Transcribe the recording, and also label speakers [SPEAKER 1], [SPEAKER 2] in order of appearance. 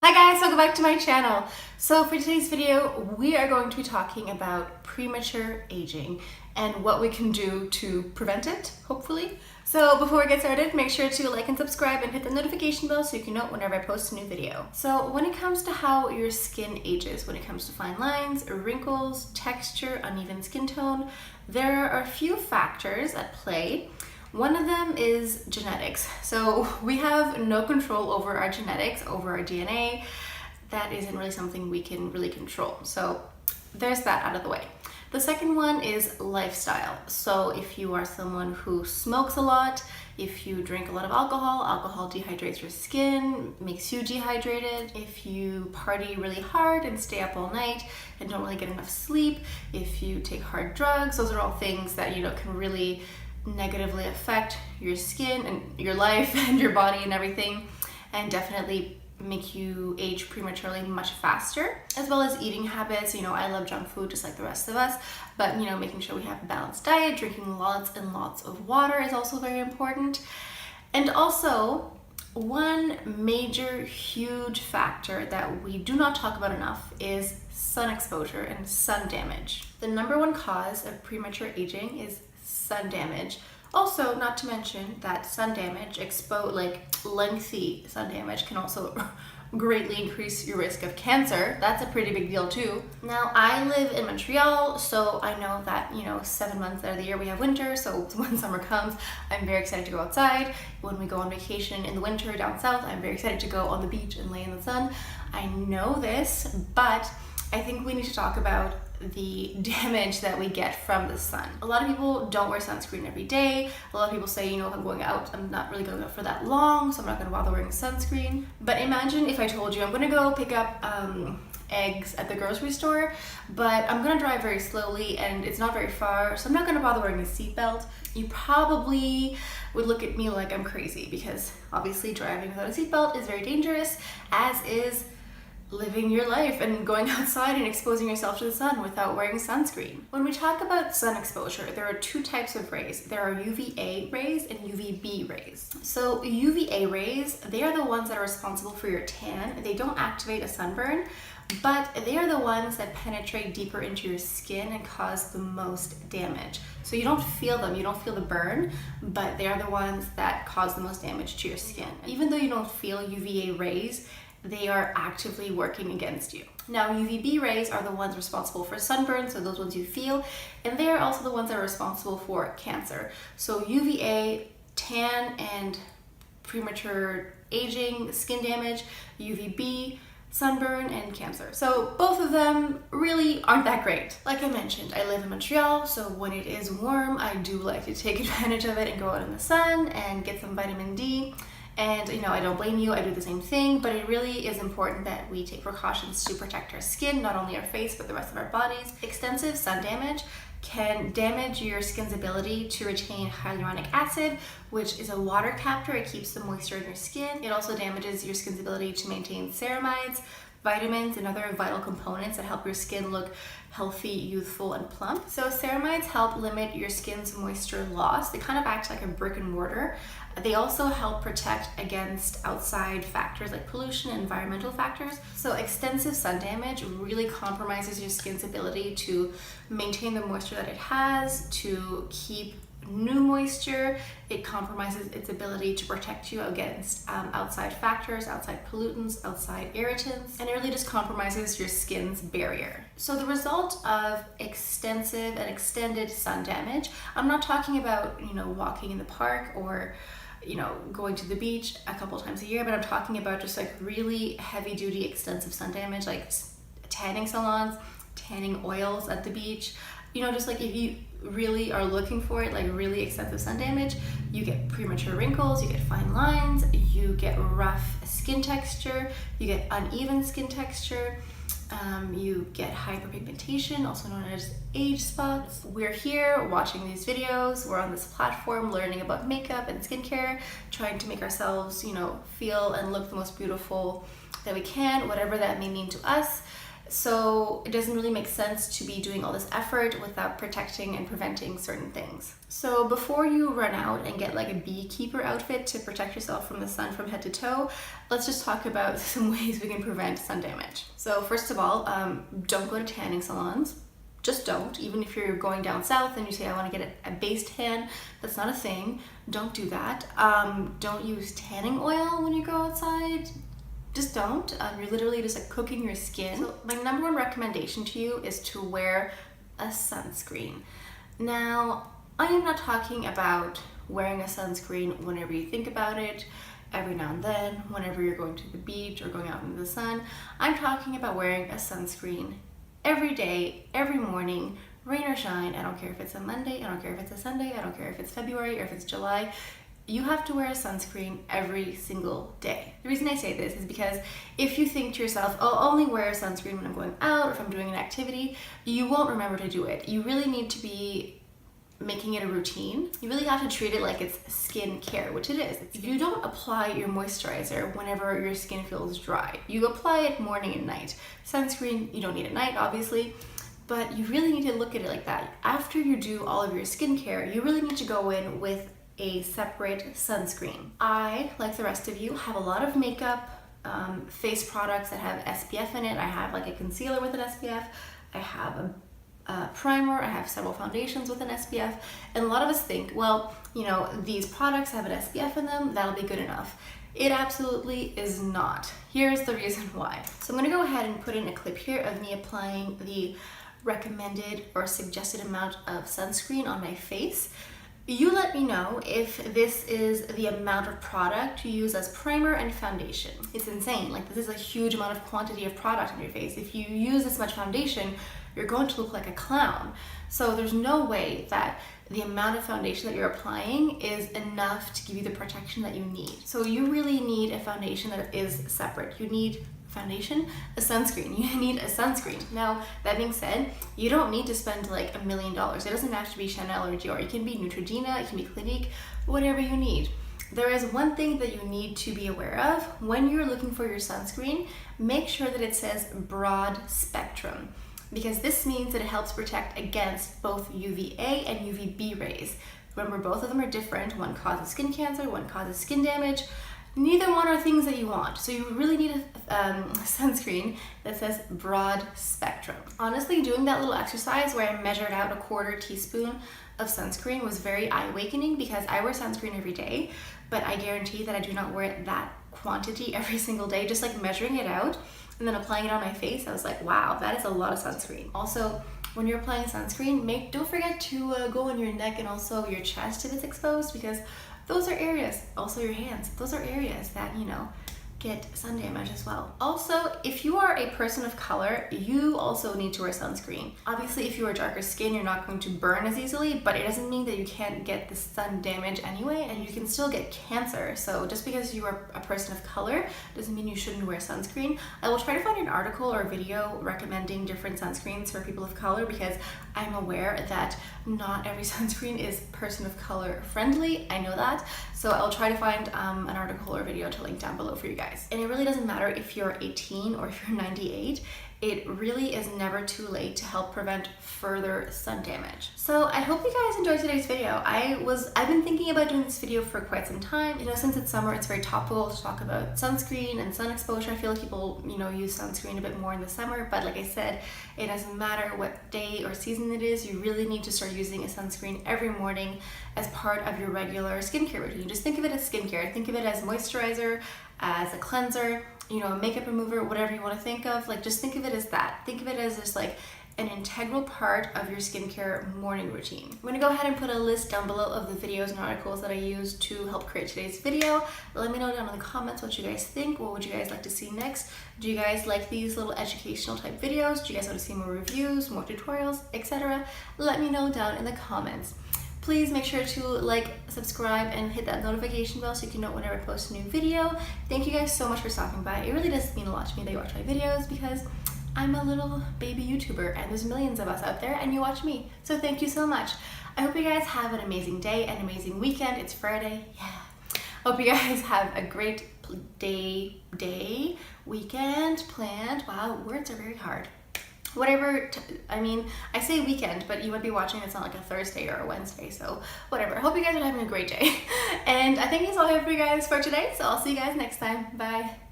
[SPEAKER 1] Hi guys, welcome back to my channel. So for today's video, we are going to be talking about premature aging and what we can do to prevent it, hopefully. So before we get started, make sure to like and subscribe and hit the notification bell so you can know whenever I post a new video. So when it comes to how your skin ages, when it comes to fine lines, wrinkles, texture, uneven skin tone, there are a few factors at play. One of them is genetics. So we have no control over our genetics, over our DNA. That isn't really something we can really control. So there's that out of the way. The second one is lifestyle. So if you are someone who smokes a lot, if you drink a lot of alcohol, alcohol dehydrates your skin, makes you dehydrated. If you party really hard and stay up all night and don't really get enough sleep, if you take hard drugs, those are all things that can really negatively affect your skin and your life and your body and everything, and definitely make you age prematurely much faster, as well as eating habits. I love junk food just like the rest of us, but making sure we have a balanced diet, drinking lots and lots of water is also very important. And also, one major huge factor that we do not talk about enough is sun exposure and sun damage. The number one cause of premature aging is sun damage. Also, not to mention that sun damage, lengthy sun damage, can also greatly increase your risk of cancer. That's a pretty big deal too. Now, I live in Montreal, so I know that 7 months out of the year we have winter. So when summer comes, I'm very excited to go outside. When we go on vacation in the winter down south, I'm very excited to go on the beach and lay in the sun. I know this, but I think we need to talk about the damage that we get from the sun. A lot of people don't wear sunscreen every day. A lot of people say, if I'm going out, I'm not really going out for that long, so I'm not going to bother wearing sunscreen. But imagine if I told you I'm going to go pick up eggs at the grocery store, but I'm going to drive very slowly and it's not very far, so I'm not going to bother wearing a seatbelt. You probably would look at me like I'm crazy, because obviously driving without a seatbelt is very dangerous, as is living your life and going outside and exposing yourself to the sun without wearing sunscreen. When we talk about sun exposure, there are two types of rays. There are UVA rays and UVB rays. So UVA rays, they are the ones that are responsible for your tan. They don't activate a sunburn, but they are the ones that penetrate deeper into your skin and cause the most damage. So you don't feel them, you don't feel the burn, but they are the ones that cause the most damage to your skin. Even though you don't feel UVA rays, they are actively working against you. Now, UVB rays are the ones responsible for sunburn, so those ones you feel, and they are also the ones that are responsible for cancer. So UVA, tan and premature aging, skin damage, UVB, sunburn, and cancer. So both of them really aren't that great. Like I mentioned, I live in Montreal, so when it is warm, I do like to take advantage of it and go out in the sun and get some vitamin D. And I don't blame you, I do the same thing, but it really is important that we take precautions to protect our skin, not only our face, but the rest of our bodies. Extensive sun damage can damage your skin's ability to retain hyaluronic acid, which is a water captor. It keeps the moisture in your skin. It also damages your skin's ability to maintain ceramides, vitamins, and other vital components that help your skin look healthy, youthful, and plump. So ceramides help limit your skin's moisture loss. They kind of act like a brick and mortar. They also help protect against outside factors like pollution and environmental factors. So extensive sun damage really compromises your skin's ability to maintain the moisture that it has, to keep new moisture. It compromises its ability to protect you against outside factors, outside pollutants, outside irritants, and it really just compromises your skin's barrier. So the result of extensive and extended sun damage, I'm not talking about walking in the park or going to the beach a couple times a year, but I'm talking about just like really heavy duty extensive sun damage, like tanning salons, tanning oils at the beach. Just like if you really are looking for it, like really extensive sun damage, you get premature wrinkles, you get fine lines, you get rough skin texture, you get uneven skin texture, you get hyperpigmentation, also known as age spots. We're here watching these videos, we're on this platform learning about makeup and skincare, trying to make ourselves, feel and look the most beautiful that we can, whatever that may mean to us. So it doesn't really make sense to be doing all this effort without protecting and preventing certain things. So before you run out and get like a beekeeper outfit to protect yourself from the sun from head to toe, let's just talk about some ways we can prevent sun damage. So first of all, don't go to tanning salons. Just don't. Even if you're going down south and you say, I want to get a base tan, that's not a thing. Don't do that. Don't use tanning oil when you go outside. Just don't. You're literally just like cooking your skin. So my number one recommendation to you is to wear a sunscreen. Now, I am not talking about wearing a sunscreen whenever you think about it, every now and then, whenever you're going to the beach or going out into the sun. I'm talking about wearing a sunscreen every day, every morning, rain or shine. I don't care if it's a Monday, I don't care if it's a Sunday, I don't care if it's February or if it's July. You have to wear a sunscreen every single day. The reason I say this is because if you think to yourself, oh, I'll only wear a sunscreen when I'm going out or if I'm doing an activity, you won't remember to do it. You really need to be making it a routine. You really have to treat it like it's skin care, which it is. If you don't apply your moisturizer whenever your skin feels dry, you apply it morning and night. Sunscreen, you don't need at night, obviously, but you really need to look at it like that. After you do all of your skincare, you really need to go in with a separate sunscreen. I, like the rest of you, have a lot of makeup, face products that have SPF in it. I have like a concealer with an SPF. I have a primer. I have several foundations with an SPF. And a lot of us think, well, you know, these products have an SPF in them, that'll be good enough. It absolutely is not. Here's the reason why. So I'm gonna go ahead and put in a clip here of me applying the recommended or suggested amount of sunscreen on my face. You let me know if this is the amount of product you use as primer and foundation. It's insane. Like, this is a huge amount of quantity of product on your face. If you use this much foundation, you're going to look like a clown. So there's no way that the amount of foundation that you're applying is enough to give you the protection that you need. So you really need a foundation that is separate. You need foundation, a sunscreen. You need a sunscreen. Now, that being said, you don't need to spend like $1 million. It doesn't have to be Chanel or Dior. It can be Neutrogena, it can be Clinique, whatever you need. There is one thing that you need to be aware of. When you're looking for your sunscreen, make sure that it says broad spectrum, because this means that it helps protect against both UVA and UVB rays. Remember, both of them are different. One causes skin cancer, one causes skin damage. Neither one are things that you want. So you really need a sunscreen that says broad spectrum. Honestly, doing that little exercise where I measured out a 1/4 teaspoon of sunscreen was very eye-awakening, because I wear sunscreen every day, but I guarantee that I do not wear that quantity every single day. Just like measuring it out and then applying it on my face, I was like, wow, that is a lot of sunscreen. Also, when you're applying sunscreen, don't forget to go on your neck and also your chest if it's exposed, because those are areas, also your hands, those are areas that, you know, get sun damage as well. Also, if you are a person of color, you also need to wear sunscreen. Obviously, if you are darker skin, you're not going to burn as easily, but it doesn't mean that you can't get the sun damage anyway, and you can still get cancer. So just because you are a person of color doesn't mean you shouldn't wear sunscreen. I will try to find an article or a video recommending different sunscreens for people of color, because I'm aware that not every sunscreen is person of color friendly. I know that. So I'll try to find an article or video to link down below for you guys. And it really doesn't matter if you're 18 or if you're 98. It really is never too late to help prevent further sun damage. So I hope you guys enjoyed today's video. I've been thinking about doing this video for quite some time. You know, since it's summer, it's very topical to talk about sunscreen and sun exposure. I feel like people, you know, use sunscreen a bit more in the summer, but like I said, it doesn't matter what day or season it is. You really need to start using a sunscreen every morning as part of your regular skincare routine. Just think of it as skincare. Think of it as moisturizer, as a cleanser, you know, a makeup remover, whatever you want to think of. Like, just think of it as that. Think of it as just like an integral part of your skincare morning routine. I'm gonna go ahead and put a list down below of the videos and articles that I used to help create today's video. Let me know down in the comments what you guys think. What would you guys like to see next? Do you guys like these little educational type videos? Do you guys want to see more reviews, more tutorials, etc.? Let me know down in the comments. Please make sure to like, subscribe, and hit that notification bell so you can know whenever I post a new video. Thank you guys so much for stopping by. It really does mean a lot to me that you watch my videos, because I'm a little baby YouTuber and there's millions of us out there and you watch me. So thank you so much. I hope you guys have an amazing day, an amazing weekend. It's Friday, yeah. Hope you guys have a great day, week. weekend planned. Wow, words are very hard. Whatever, I mean, I say weekend, but you would be watching it's not like a Thursday or a Wednesday, so whatever. I hope you guys are having a great day. And I think that's all I have for you guys for today, so I'll see you guys next time. Bye.